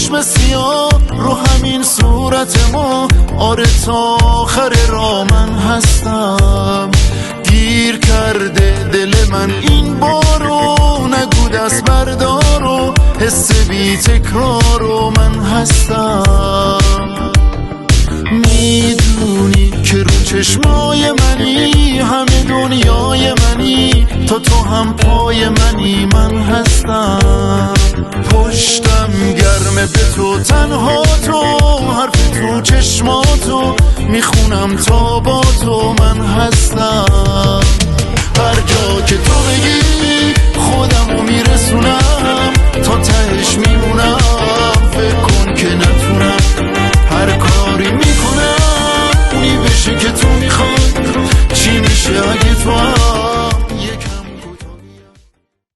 چشم سیاه رو همین صورت ما، آره تا آخر را من هستم. گیر کرده دل من این بارو، نگو دست بردارو، حس بی تکرارو من هستم. میدونی که رو چشمای منی، همه دنیای منی، تو هم پای منی من هستم. پشتم گرمه به تو، تنها تو، حرف تو چشماتو میخونم تا با تو من هستم. هر جا که تو بگی خودمو میرسونم، تا تهش میمونم، فکر کن که نتونم. هر کاری میکنم اونی بشه که تو میخوای، چی میشه اگه تو